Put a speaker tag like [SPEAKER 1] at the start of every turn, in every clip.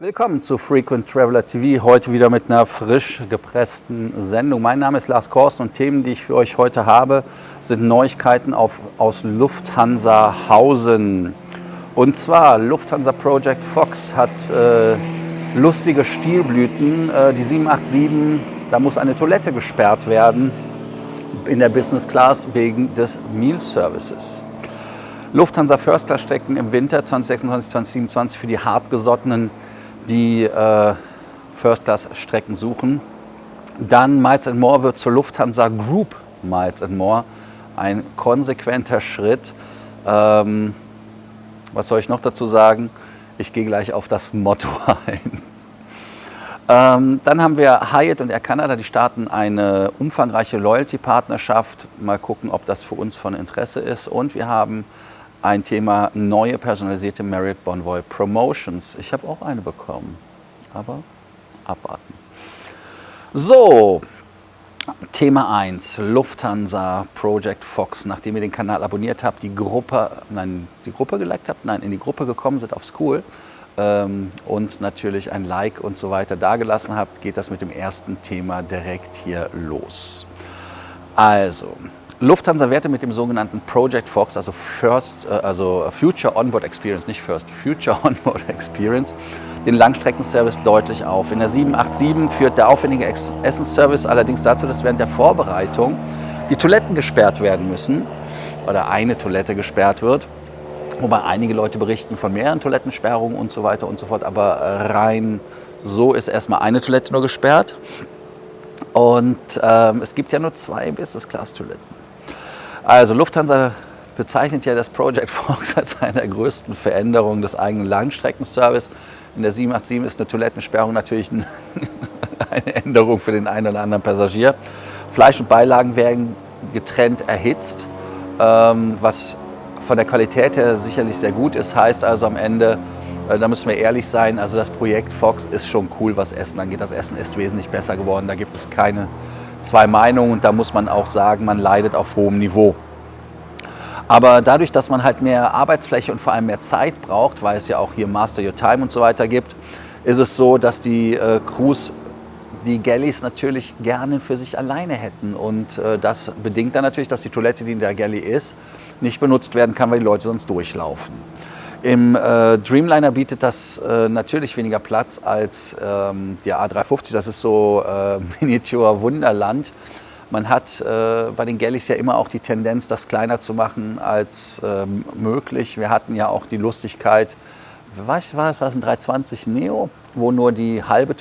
[SPEAKER 1] Willkommen zu Frequent Traveler TV, heute wieder mit einer frisch gepressten Sendung. Mein Name ist Lars Korsten und Themen, die ich für euch heute habe, sind Neuigkeiten aus Lufthansa-Hausen. Und zwar Lufthansa Project Fox hat lustige Stilblüten. Die 787, da muss eine Toilette gesperrt werden in der Business Class wegen des Meal Services. Lufthansa First Class Strecken im Winter 2026, 2027 für die hartgesottenen, die First Class Strecken suchen. Dann Miles & More wird zur Lufthansa Group Miles & More. Ein konsequenter Schritt. Was soll ich noch dazu sagen? Ich gehe gleich auf das Motto ein. Dann haben wir Hyatt und Air Canada, die starten eine umfangreiche Loyalty-Partnerschaft. Mal gucken, ob das für uns von Interesse ist. Und wir haben ein Thema neue personalisierte Marriott Bonvoy Promotions. Ich habe auch eine bekommen, aber abwarten. So, Thema 1, Lufthansa Project Fox. Nachdem ihr den Kanal abonniert habt, in die Gruppe gekommen sind auf School und natürlich ein Like und so weiter dagelassen habt, geht das mit dem ersten Thema direkt hier los. Also, Lufthansa wertet mit dem sogenannten Project Fox, also Future Onboard Experience, nicht First, Future Onboard Experience, den Langstreckenservice deutlich auf. In der 787 führt der aufwendige Essensservice allerdings dazu, dass während der Vorbereitung die Toiletten gesperrt werden müssen oder eine Toilette gesperrt wird, wobei einige Leute berichten von mehreren Toilettensperrungen und so weiter und so fort, aber rein so ist erstmal eine Toilette nur gesperrt. Und es gibt ja nur 2 Business-Class-Toiletten. Also Lufthansa bezeichnet ja das Project Fox als eine der größten Veränderungen des eigenen Langstreckenservice. In der 787 ist eine Toilettensperrung natürlich eine Änderung für den einen oder anderen Passagier. Fleisch und Beilagen werden getrennt erhitzt, was von der Qualität her sicherlich sehr gut ist. Heißt also am Ende, da müssen wir ehrlich sein, also das Projekt Fox ist schon cool, was Essen angeht. Das Essen ist wesentlich besser geworden, da gibt es keine 2 Meinungen und da muss man auch sagen, man leidet auf hohem Niveau. Aber dadurch, dass man halt mehr Arbeitsfläche und vor allem mehr Zeit braucht, weil es ja auch hier Master Your Time und so weiter gibt, ist es so, dass die Crews die Galleys natürlich gerne für sich alleine hätten. Und das bedingt dann natürlich, dass die Toilette, die in der Galley ist, nicht benutzt werden kann, weil die Leute sonst durchlaufen. Im Dreamliner bietet das natürlich weniger Platz als der A350, das ist so Miniatur Wunderland. Man hat bei den Galleys ja immer auch die Tendenz, das kleiner zu machen als möglich. Wir hatten ja auch die Lustigkeit, war es ein 320 Neo, wo nur die halbe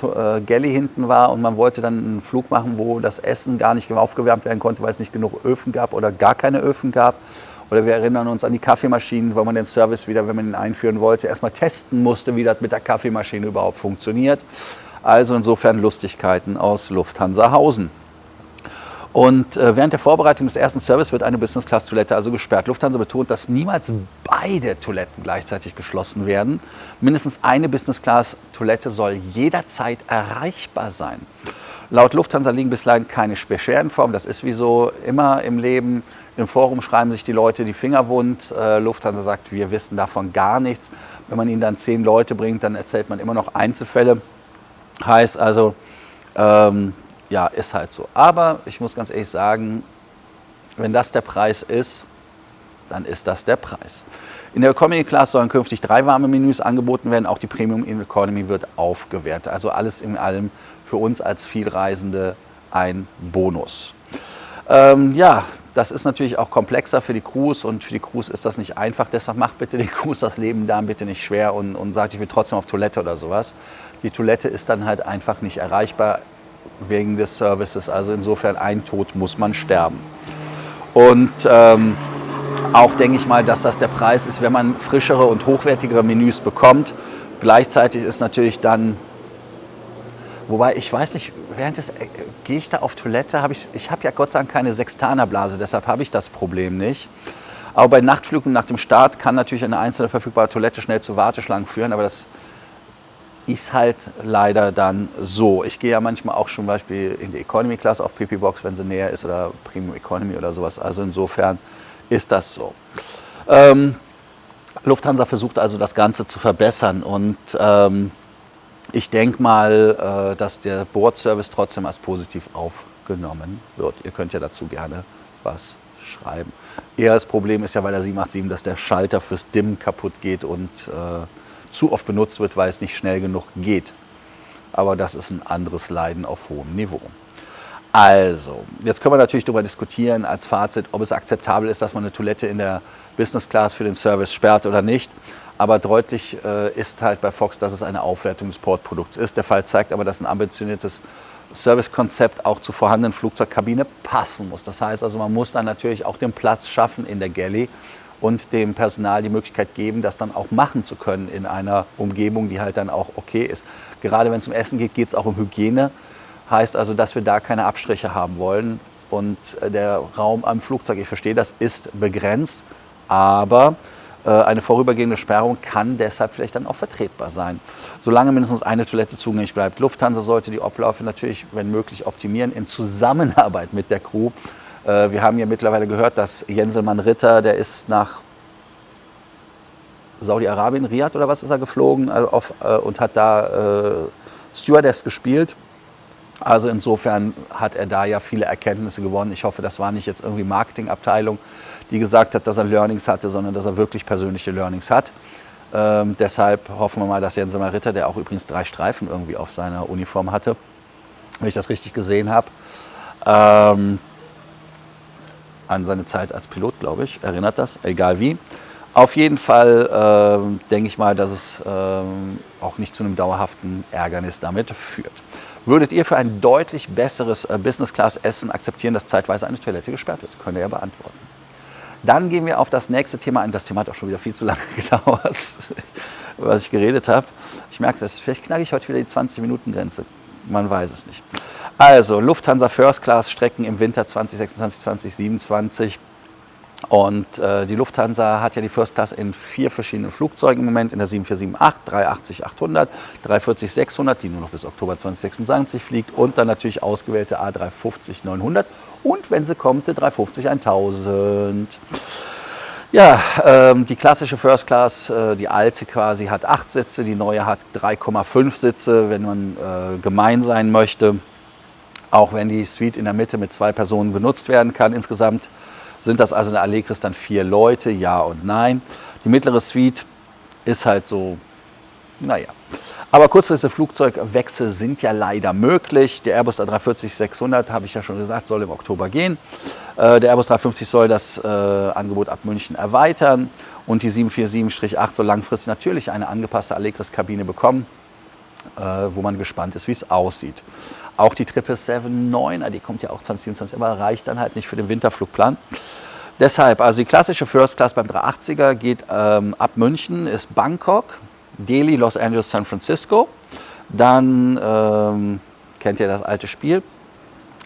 [SPEAKER 1] Galley hinten war und man wollte dann einen Flug machen, wo das Essen gar nicht aufgewärmt werden konnte, weil es nicht genug Öfen gab oder gar keine Öfen gab. Oder wir erinnern uns an die Kaffeemaschinen, wo man den Service wieder, wenn man ihn einführen wollte, erstmal testen musste, wie das mit der Kaffeemaschine überhaupt funktioniert. Also insofern Lustigkeiten aus Lufthansa-Hausen. Und während der Vorbereitung des ersten Service wird eine Business-Class-Toilette also gesperrt. Lufthansa betont, dass niemals beide Toiletten gleichzeitig geschlossen werden. Mindestens eine Business-Class-Toilette soll jederzeit erreichbar sein. Laut Lufthansa liegen bislang keine Beschwerden vor. Das ist wie so immer im Leben. Im Forum schreiben sich die Leute die Finger wund. Lufthansa sagt, wir wissen davon gar nichts. Wenn man ihnen dann 10 Leute bringt, dann erzählt man immer noch Einzelfälle. Heißt also, ja, ist halt so. Aber ich muss ganz ehrlich sagen, wenn das der Preis ist, dann ist das der Preis. In der Economy Class sollen künftig 3 warme Menüs angeboten werden. Auch die Premium Economy wird aufgewertet. Also alles in allem für uns als Vielreisende ein Bonus. Ja, das ist natürlich auch komplexer für die Crews und für die Crews ist das nicht einfach. Deshalb macht bitte die Crews das Leben da bitte nicht schwer und sagt, ich will trotzdem auf Toilette oder sowas. Die Toilette ist dann halt einfach nicht erreichbar wegen des Services. Also insofern ein Tod muss man sterben. Und auch denke ich mal, dass das der Preis ist, wenn man frischere und hochwertigere Menüs bekommt. Gleichzeitig ist natürlich dann, wobei ich weiß nicht, gehe ich da auf Toilette, ich habe ja Gott sei Dank keine Sextanerblase, deshalb habe ich das Problem nicht. Aber bei Nachtflügen nach dem Start kann natürlich eine einzelne verfügbare Toilette schnell zu Warteschlangen führen, aber das ist halt leider dann so. Ich gehe ja manchmal auch schon zum Beispiel in die Economy Class auf Pipi-Box, wenn sie näher ist oder Premium Economy oder sowas. Also insofern ist das so. Lufthansa versucht also das Ganze zu verbessern und Ich denke mal, dass der Bordservice trotzdem als positiv aufgenommen wird. Ihr könnt ja dazu gerne was schreiben. Eher das Problem ist ja bei der 787, dass der Schalter fürs Dimmen kaputt geht und zu oft benutzt wird, weil es nicht schnell genug geht. Aber das ist ein anderes Leiden auf hohem Niveau. Also, jetzt können wir natürlich darüber diskutieren als Fazit, ob es akzeptabel ist, dass man eine Toilette in der Business Class für den Service sperrt oder nicht. Aber deutlich ist halt bei Fox, dass es eine Aufwertung des Bordprodukts ist. Der Fall zeigt aber, dass ein ambitioniertes Servicekonzept auch zur vorhandenen Flugzeugkabine passen muss. Das heißt also, man muss dann natürlich auch den Platz schaffen in der Galley und dem Personal die Möglichkeit geben, das dann auch machen zu können in einer Umgebung, die halt dann auch okay ist. Gerade wenn es um Essen geht, geht es auch um Hygiene. Heißt also, dass wir da keine Abstriche haben wollen. Und der Raum am Flugzeug, ich verstehe das, ist begrenzt, aber eine vorübergehende Sperrung kann deshalb vielleicht dann auch vertretbar sein. Solange mindestens eine Toilette zugänglich bleibt. Lufthansa sollte die Abläufe natürlich, wenn möglich, optimieren in Zusammenarbeit mit der Crew. Wir haben ja mittlerweile gehört, dass Jenselmann Ritter, der ist nach Saudi-Arabien, Riyadh oder was ist er geflogen und hat da Stewardess gespielt. Also insofern hat er da ja viele Erkenntnisse gewonnen. Ich hoffe, das war nicht jetzt irgendwie Marketingabteilung, die gesagt hat, dass er Learnings hatte, sondern dass er wirklich persönliche Learnings hat. Deshalb hoffen wir mal, dass Jenselmann Ritter, der auch übrigens 3 Streifen irgendwie auf seiner Uniform hatte, wenn ich das richtig gesehen habe, an seine Zeit als Pilot, glaube ich, erinnert das, egal wie. Auf jeden Fall denke ich mal, dass es auch nicht zu einem dauerhaften Ärgernis damit führt. Würdet ihr für ein deutlich besseres Business-Class-Essen akzeptieren, dass zeitweise eine Toilette gesperrt wird? Könnt ihr ja beantworten. Dann gehen wir auf das nächste Thema ein. Das Thema hat auch schon wieder viel zu lange gedauert, was ich geredet habe. Ich merke das, vielleicht knacke ich heute wieder die 20-Minuten-Grenze. Man weiß es nicht. Also Lufthansa First Class Strecken im Winter 2026, 2027. Und die Lufthansa hat ja die First Class in 4 verschiedenen Flugzeugen im Moment, in der 7478, 380-800, 340-600, die nur noch bis Oktober 2026 fliegt und dann natürlich ausgewählte A350-900 und wenn sie kommt, der 350-1000. Ja, die klassische First Class, die alte quasi, hat 8 Sitze, die neue hat 3,5 Sitze, wenn man gemein sein möchte. Auch wenn die Suite in der Mitte mit 2 Personen benutzt werden kann insgesamt. Sind das also in der Allegris dann 4 Leute? Ja und nein. Die mittlere Suite ist halt so, naja. Aber kurzfristige Flugzeugwechsel sind ja leider möglich. Der Airbus A340-600, habe ich ja schon gesagt, soll im Oktober gehen. Der Airbus 350 soll das Angebot ab München erweitern. Und die 747-8 soll langfristig natürlich eine angepasste Allegris-Kabine bekommen, wo man gespannt ist, wie es aussieht. Auch die 777-9er, die kommt ja auch 2027, aber reicht dann halt nicht für den Winterflugplan. Deshalb, also die klassische First Class beim 380er geht ab München, ist Bangkok, Delhi, Los Angeles, San Francisco. Dann kennt ihr das alte Spiel.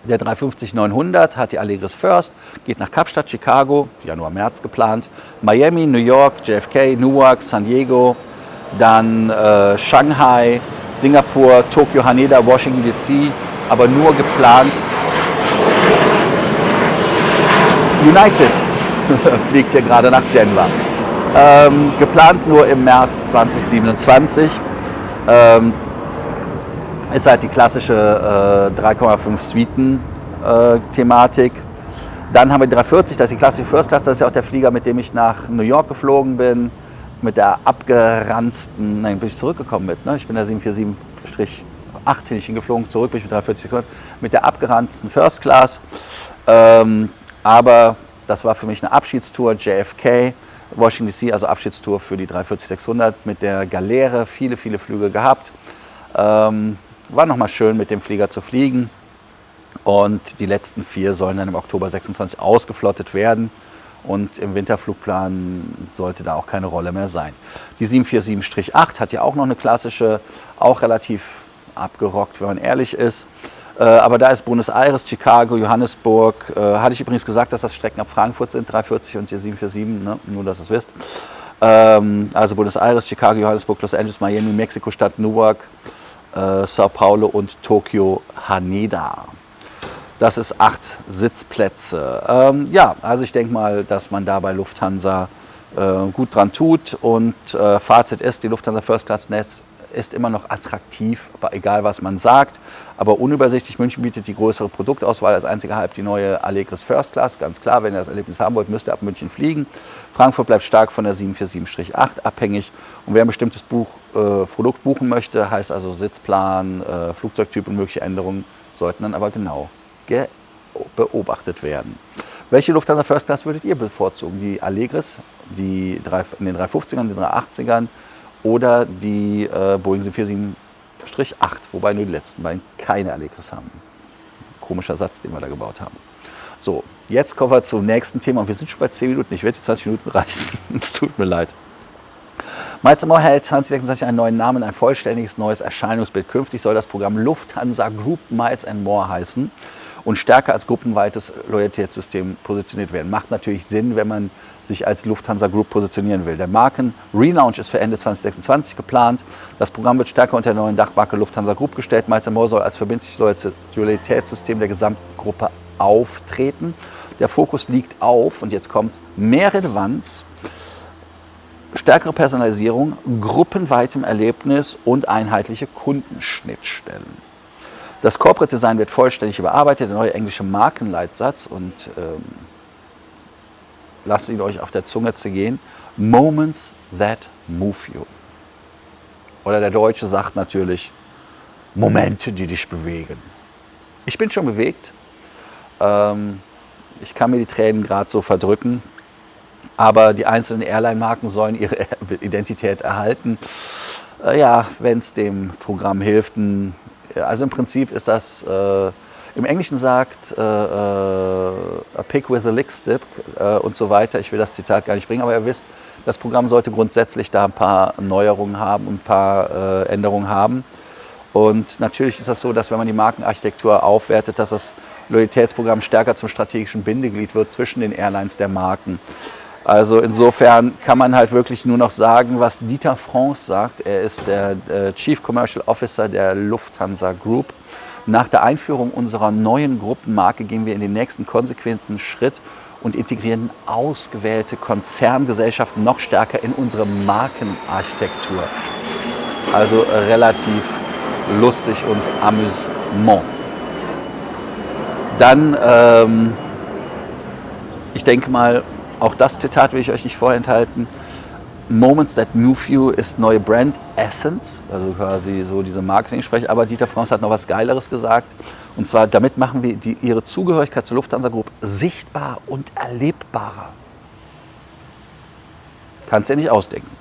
[SPEAKER 1] Der 350-900 hat die Allegris First, geht nach Kapstadt, Chicago, Januar, März geplant, Miami, New York, JFK, Newark, San Diego, dann Shanghai, Singapur, Tokio, Haneda, Washington DC, aber nur geplant. United fliegt hier gerade nach Denver. Geplant nur im März 2027. Ist halt die klassische 3,5 Suiten-Thematik. Dann haben wir die 340, das ist die klassische First Class, das ist ja auch der Flieger, mit dem ich nach New York geflogen bin. Mit der abgeranzten, nein, bin ich zurückgekommen ne? Ich bin der 747-8 hingeflogen, zurück bin ich mit 340, mit der abgeranzten First Class. Aber das war für mich eine Abschiedstour, JFK, Washington DC, also Abschiedstour für die 340-600 mit der Galeere, viele Flüge gehabt. War nochmal schön, mit dem Flieger zu fliegen. Und die letzten 4 sollen dann im Oktober 26 ausgeflottet werden. Und im Winterflugplan sollte da auch keine Rolle mehr sein. Die 747-8 hat ja auch noch eine klassische, auch relativ abgerockt, wenn man ehrlich ist. Aber da ist Buenos Aires, Chicago, Johannesburg. Hatte ich übrigens gesagt, dass das Strecken ab Frankfurt sind, 340 und die 747, ne? Nur dass ihr es wisst. Also Buenos Aires, Chicago, Johannesburg, Los Angeles, Miami, Mexiko-Stadt, Newark, Sao Paulo und Tokio, Haneda. Das ist 8 Sitzplätze. Ja, also ich denke mal, dass man da bei Lufthansa gut dran tut. Und Fazit ist, die Lufthansa First Class ist immer noch attraktiv, aber egal was man sagt. Aber unübersichtlich, München bietet die größere Produktauswahl, als einziger Halb die neue Allegris First Class. Ganz klar, wenn ihr das Erlebnis haben wollt, müsst ihr ab München fliegen. Frankfurt bleibt stark von der 747-8 abhängig. Und wer ein bestimmtes Produkt buchen möchte, heißt also Sitzplan, Flugzeugtyp und mögliche Änderungen, sollten dann aber genau beobachtet werden. Welche Lufthansa First Class würdet ihr bevorzugen? Die Allegris, die in den 350ern, den 380ern oder die Boeing 747-8, wobei nur die letzten beiden keine Allegris haben. Komischer Satz, den wir da gebaut haben. So, jetzt kommen wir zum nächsten Thema und wir sind schon bei 10 Minuten. Ich werde die 20 Minuten reißen. Es tut mir leid. Miles & More hält 2026 einen neuen Namen, ein vollständiges neues Erscheinungsbild. Künftig soll das Programm Lufthansa Group Miles & More heißen und stärker als gruppenweites Loyalitätssystem positioniert werden. Macht natürlich Sinn, wenn man sich als Lufthansa Group positionieren will. Der Marken-Relaunch ist für Ende 2026 geplant. Das Programm wird stärker unter der neuen Dachmarke Lufthansa Group gestellt. Miles & More soll als verbindliches Loyalitätssystem der gesamten Gruppe auftreten. Der Fokus liegt auf, und jetzt kommt es, mehr Relevanz, stärkere Personalisierung, gruppenweitem Erlebnis und einheitliche Kundenschnittstellen. Das Corporate Design wird vollständig überarbeitet, der neue englische Markenleitsatz, und lasst ihn euch auf der Zunge zergehen: Moments that move you. Oder der Deutsche sagt natürlich: Momente, die dich bewegen. Ich bin schon bewegt. Ich kann mir die Tränen gerade so verdrücken. Aber die einzelnen Airline-Marken sollen ihre Identität erhalten. Ja, wenn es dem Programm hilft. Also im Prinzip ist das, im Englischen sagt a pig with a lick stick und so weiter. Ich will das Zitat gar nicht bringen, aber ihr wisst, das Programm sollte grundsätzlich da ein paar Neuerungen haben und ein paar Änderungen haben. Und natürlich ist das so, dass wenn man die Markenarchitektur aufwertet, dass das Loyalitätsprogramm stärker zum strategischen Bindeglied wird zwischen den Airlines der Marken. Also insofern kann man halt wirklich nur noch sagen, was Dieter France sagt. Er ist der Chief Commercial Officer der Lufthansa Group. Nach der Einführung unserer neuen Gruppenmarke gehen wir in den nächsten konsequenten Schritt und integrieren ausgewählte Konzerngesellschaften noch stärker in unsere Markenarchitektur. Also relativ lustig und amüsant. Dann, ich denke mal, auch das Zitat will ich euch nicht vorenthalten. Moments that move you ist neue Brand Essence, also quasi so diese Marketing-Sprech. Aber Dieter France hat noch was Geileres gesagt. Und zwar, damit machen wir ihre Zugehörigkeit zur Lufthansa Group sichtbar und erlebbarer. Kannst du dir nicht ausdenken.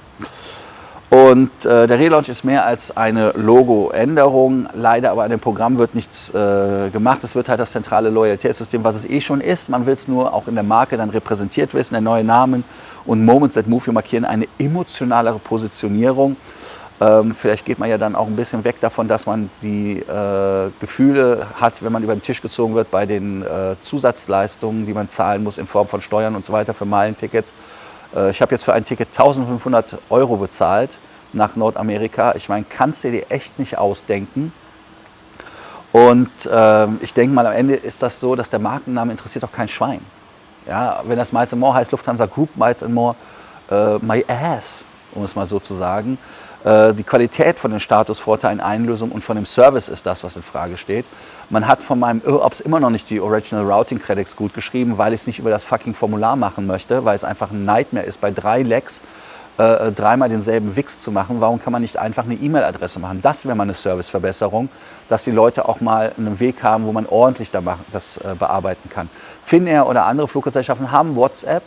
[SPEAKER 1] Und der Relaunch ist mehr als eine Logo-Änderung. Leider aber an dem Programm wird nichts gemacht. Es wird halt das zentrale Loyalitätssystem, was es eh schon ist. Man will es nur auch in der Marke dann repräsentiert wissen. Der neue Namen und Moments that move you markieren eine emotionalere Positionierung. Vielleicht geht man ja dann auch ein bisschen weg davon, dass man die Gefühle hat, wenn man über den Tisch gezogen wird bei den Zusatzleistungen, die man zahlen muss in Form von Steuern und so weiter für Meilentickets. Ich habe jetzt für ein Ticket 1.500 € bezahlt nach Nordamerika. Ich meine, kannst du dir echt nicht ausdenken. Und ich denke mal, am Ende ist das so, dass der Markenname interessiert doch kein Schwein. Ja, wenn das Miles & More heißt, Lufthansa Group Miles & More, my ass, um es mal so zu sagen. Die Qualität von den Statusvorteilen, Einlösung und von dem Service ist das, was in Frage steht. Man hat von meinem IROPS immer noch nicht die Original Routing Credits gut geschrieben, weil ich es nicht über das fucking Formular machen möchte, weil es einfach ein Nightmare ist, bei 3 Lecks dreimal denselben Wix zu machen. Warum kann man nicht einfach eine E-Mail-Adresse machen? Das wäre mal eine Serviceverbesserung, dass die Leute auch mal einen Weg haben, wo man ordentlich das bearbeiten kann. Finnair oder andere Fluggesellschaften haben WhatsApp,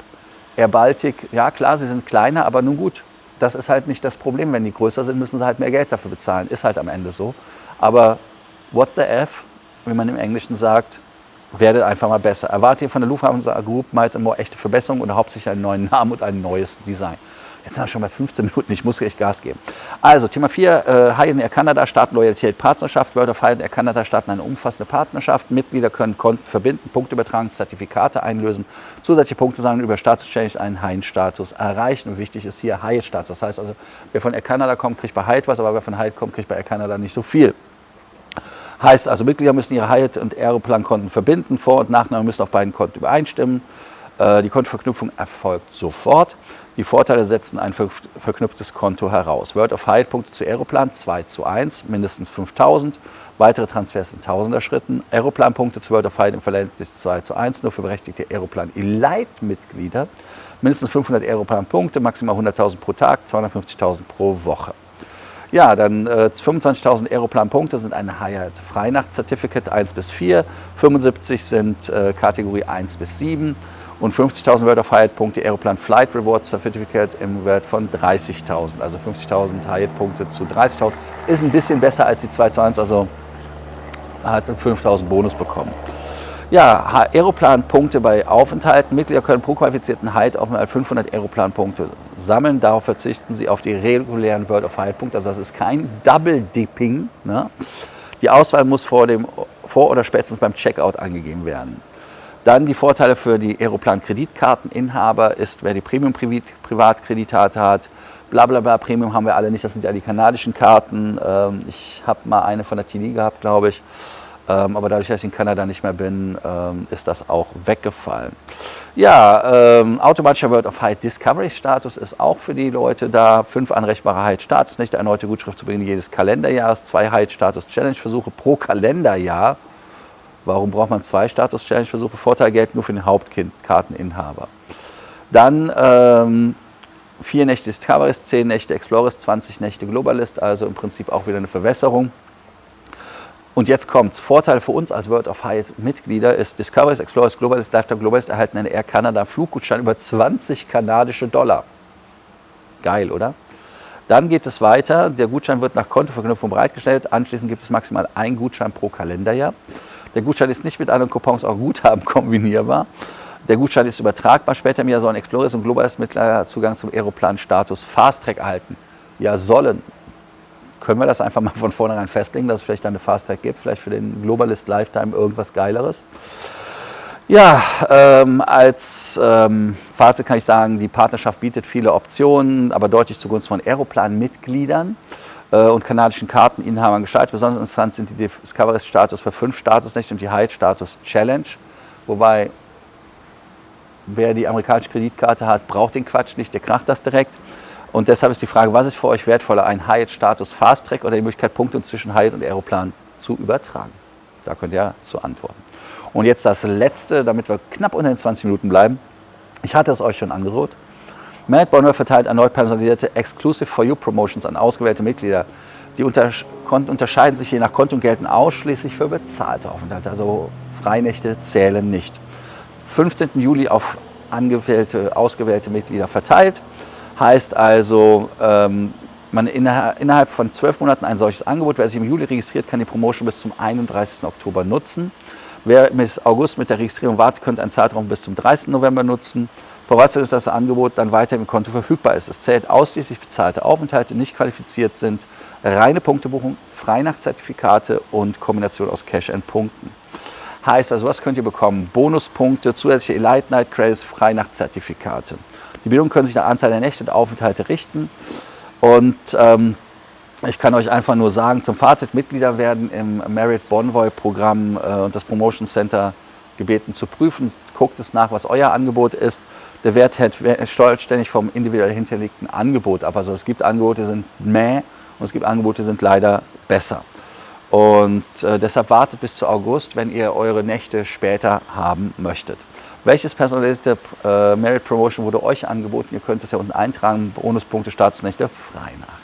[SPEAKER 1] Air Baltic, ja klar, sie sind kleiner, aber nun gut. Das ist halt nicht das Problem. Wenn die größer sind, müssen sie halt mehr Geld dafür bezahlen. Ist halt am Ende so. Aber what the F, wie man im Englischen sagt, werdet einfach mal besser. Erwartet ihr von der Lufthansa Group Miles & More echte Verbesserungen oder hauptsächlich einen neuen Namen und ein neues Design? Jetzt sind wir schon bei 15 Minuten, ich muss echt Gas geben. Also Thema 4, Hyatt Air Canada starten Loyalität, Partnerschaft. World of Hyatt Air Canada starten eine umfassende Partnerschaft. Mitglieder können Konten verbinden, Punkte übertragen, Zertifikate einlösen, zusätzliche Punkte sammeln, über Status Change einen Hyatt-Status erreichen. Und wichtig ist hier Hyatt-Status. Das heißt also, wer von Air Canada kommt, kriegt bei Hyatt was, aber wer von Hyatt kommt, kriegt bei Air Canada nicht so viel. Heißt also, Mitglieder müssen ihre Hyatt- und Aeroplan-Konten verbinden, Vor- und Nachname müssen auf beiden Konten übereinstimmen. Die Kontoverknüpfung erfolgt sofort. Die Vorteile setzen ein verknüpftes Konto heraus. World of Hyatt-Punkte zu Aeroplan 2:1, mindestens 5.000. Weitere Transfers in Tausender-Schritten. Aeroplan-Punkte zu World of Hyatt im Verhältnis 2:1, nur für berechtigte Aeroplan Elite-Mitglieder. Mindestens 500 Aeroplan-Punkte, maximal 100.000 pro Tag, 250.000 pro Woche. Ja, dann 25.000 Aeroplan-Punkte sind ein Hyatt Freinacht-Certificate 1 bis 4, 75 sind Kategorie 1 bis 7 und 50.000 World of Hyatt-Punkte Aeroplan Flight Reward Certificate im Wert von 30.000. Also 50.000 Hyatt-Punkte zu 30.000 ist ein bisschen besser als die 2:1, also hat 5.000 Bonus bekommen. Ja, Aeroplan-Punkte bei Aufenthalten. Mitglieder können pro qualifizierten Hyatt-Aufenthalt 500 Aeroplan-Punkte sammeln. Darauf verzichten sie auf die regulären World of Hyatt-Punkte. Also das ist kein Double-Dipping. Ne? Die Auswahl muss vor oder spätestens beim Checkout angegeben werden. Dann die Vorteile für die Aeroplan-Kreditkarteninhaber ist, wer die Premium-Privatkreditkarte hat. Blablabla, Premium haben wir alle nicht, das sind ja die kanadischen Karten. Ich habe mal eine von der TD gehabt, glaube ich. Aber dadurch, dass ich in Kanada nicht mehr bin, ist das auch weggefallen. Ja, automatischer World of Hyatt Discovery Status ist auch für die Leute da. 5 anrechenbare Hyatt Status, nicht erneute Gutschrift zu Beginn jedes Kalenderjahres, 2 Hyatt Status Challenge Versuche pro Kalenderjahr. Warum braucht man 2 Status Challenge Versuche? Vorteil gelten nur für den Hauptkarteninhaber. Dann 4 Nächte Discoveries, 10 Nächte Explorers, 20 Nächte Globalist, also im Prinzip auch wieder eine Verwässerung. Und jetzt kommt's. Vorteil für uns als World of Hyatt Mitglieder ist Discoveries, Explorers, Globalist, Lifetime Globalist erhalten einen Air Canada Fluggutschein über 20 kanadische Dollar. Geil, oder? Dann geht es weiter. Der Gutschein wird nach Kontoverknüpfung bereitgestellt. Anschließend gibt es maximal einen Gutschein pro Kalenderjahr. Der Gutschein ist nicht mit anderen Coupons auch Guthaben kombinierbar. Der Gutschein ist übertragbar. Später im Jahr sollen Explorers und Globalist Mitglieder Zugang zum Aeroplan-Status Fast Track erhalten. Ja, sollen. Können wir das einfach mal von vornherein festlegen, dass es vielleicht eine Fast Track gibt, vielleicht für den Globalist Lifetime irgendwas Geileres. Ja, als Fazit kann ich sagen, die Partnerschaft bietet viele Optionen, aber deutlich zugunsten von Aeroplan-Mitgliedern und kanadischen Karteninhabern gestaltet. Besonders interessant sind die Discovery-Status für 5 Statusnächte und die Hyatt-Status Challenge, wobei wer die amerikanische Kreditkarte hat, braucht den Quatsch nicht, der kracht das direkt. Und deshalb ist die Frage, was ist für euch wertvoller, ein Hyatt-Status Fast Track oder die Möglichkeit, Punkte zwischen Hyatt und Aeroplan zu übertragen? Da könnt ihr zu antworten. Und jetzt das Letzte, damit wir knapp unter den 20 Minuten bleiben. Ich hatte es euch schon angedroht. Marriott Bonvoy verteilt erneut personalisierte Exclusive for You Promotions an ausgewählte Mitglieder. Die Konten unterscheiden sich je nach Konto und gelten ausschließlich für bezahlte Aufenthalte. Also Freinächte zählen nicht. 15. Juli auf ausgewählte Mitglieder verteilt. Heißt also, man innerhalb von 12 Monaten ein solches Angebot. Wer sich im Juli registriert, kann die Promotion bis zum 31. Oktober nutzen. Wer bis August mit der Registrierung wartet, könnte einen Zeitraum bis zum 30. November nutzen. Voraussetzung ist, dass das Angebot dann weiter im Konto verfügbar ist. Es zählt ausschließlich bezahlte Aufenthalte, die nicht qualifiziert sind, reine Punktebuchung, Freinachtszertifikate und Kombination aus Cash and Punkten. Heißt also, was könnt ihr bekommen? Bonuspunkte, zusätzliche Elite Night Credits, Freinachtszertifikate. Die Bildungen können sich nach Anzahl der Nächte und Aufenthalte richten. Und ich kann euch einfach nur sagen, zum Fazit, Mitglieder werden im Marriott Bonvoy Programm und das Promotion Center gebeten zu prüfen. Guckt es nach, was euer Angebot ist. Der Wert steuert ständig vom individuell hinterlegten Angebot ab. Also es gibt Angebote, die sind mäh und es gibt Angebote, die sind leider besser. Und deshalb wartet bis zu August, wenn ihr eure Nächte später haben möchtet. Welches personalisierte Marriott Promotion wurde euch angeboten? Ihr könnt es ja unten eintragen, Bonuspunkte, Statusnächte, Freinacht.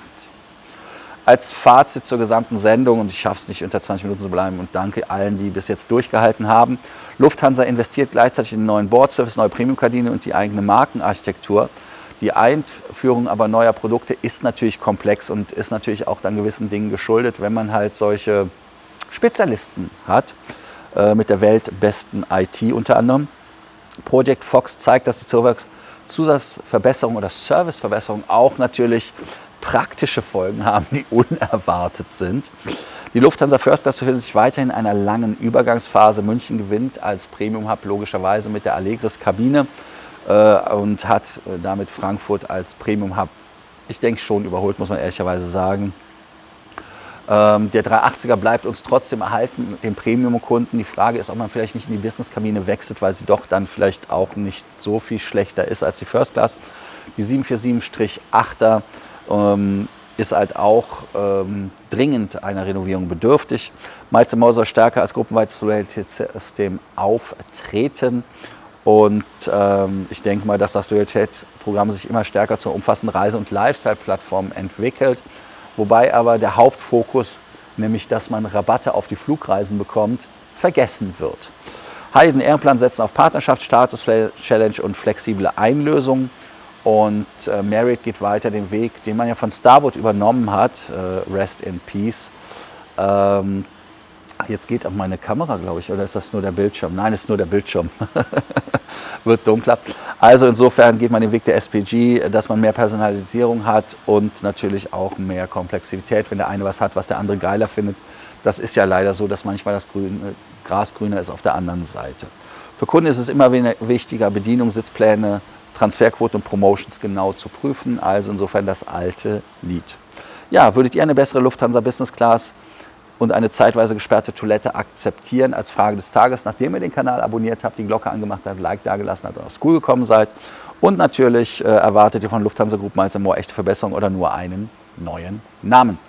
[SPEAKER 1] Als Fazit zur gesamten Sendung, und ich schaffe es nicht unter 20 Minuten zu bleiben und danke allen, die bis jetzt durchgehalten haben. Lufthansa investiert gleichzeitig in den neuen Bordservice, neue Premium-Kabine und die eigene Markenarchitektur. Die Einführung aber neuer Produkte ist natürlich komplex und ist natürlich auch dann gewissen Dingen geschuldet, wenn man halt solche Spezialisten hat, mit der weltbesten IT unter anderem. Project Fox zeigt, dass die Zusatzverbesserungen oder Serviceverbesserungen auch natürlich praktische Folgen haben, die unerwartet sind. Die Lufthansa First Class befindet sich weiterhin in einer langen Übergangsphase. München gewinnt als Premium-Hub logischerweise mit der Allegris-Kabine und hat damit Frankfurt als Premium-Hub, ich denke, schon überholt, muss man ehrlicherweise sagen. Der 380er bleibt uns trotzdem erhalten mit den Premium-Kunden. Die Frage ist, ob man vielleicht nicht in die Business-Kabine wechselt, weil sie doch dann vielleicht auch nicht so viel schlechter ist als die First Class. Die 747-8er ist halt auch dringend einer Renovierung bedürftig. Miles & More soll stärker als gruppenweites Loyalitätssystem auftreten. Und ich denke mal, dass das Loyalitätsprogramm sich immer stärker zur umfassenden Reise- und Lifestyle-Plattform entwickelt. Wobei aber der Hauptfokus, nämlich dass man Rabatte auf die Flugreisen bekommt, vergessen wird. Hyatt und Airplan setzen auf Partnerschaft, Status, Challenge und flexible Einlösungen. Und Marriott geht weiter den Weg, den man ja von Starwood übernommen hat, Rest in Peace. Jetzt geht auch meine Kamera, glaube ich, oder ist das nur der Bildschirm? Nein, es ist nur der Bildschirm. Wird dunkler. Also insofern geht man den Weg der SPG, dass man mehr Personalisierung hat und natürlich auch mehr Komplexität, wenn der eine was hat, was der andere geiler findet. Das ist ja leider so, dass manchmal das Gras grüner ist auf der anderen Seite. Für Kunden ist es immer wichtiger, Bedienung, Sitzpläne, Transferquote und Promotions genau zu prüfen. Also insofern das alte Lied. Ja, würdet ihr eine bessere Lufthansa Business Class und eine zeitweise gesperrte Toilette akzeptieren als Frage des Tages, nachdem ihr den Kanal abonniert habt, die Glocke angemacht habt, Like dagelassen habt und aufs School gekommen seid. Und natürlich erwartet ihr von Lufthansa Group Miles & More echte Verbesserungen oder nur einen neuen Namen.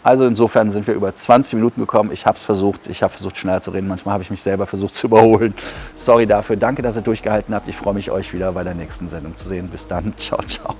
[SPEAKER 1] Also insofern sind wir über 20 Minuten gekommen. Ich habe versucht schneller zu reden. Manchmal habe ich mich selber versucht zu überholen. Sorry dafür. Danke, dass ihr durchgehalten habt. Ich freue mich, euch wieder bei der nächsten Sendung zu sehen. Bis dann. Ciao, ciao.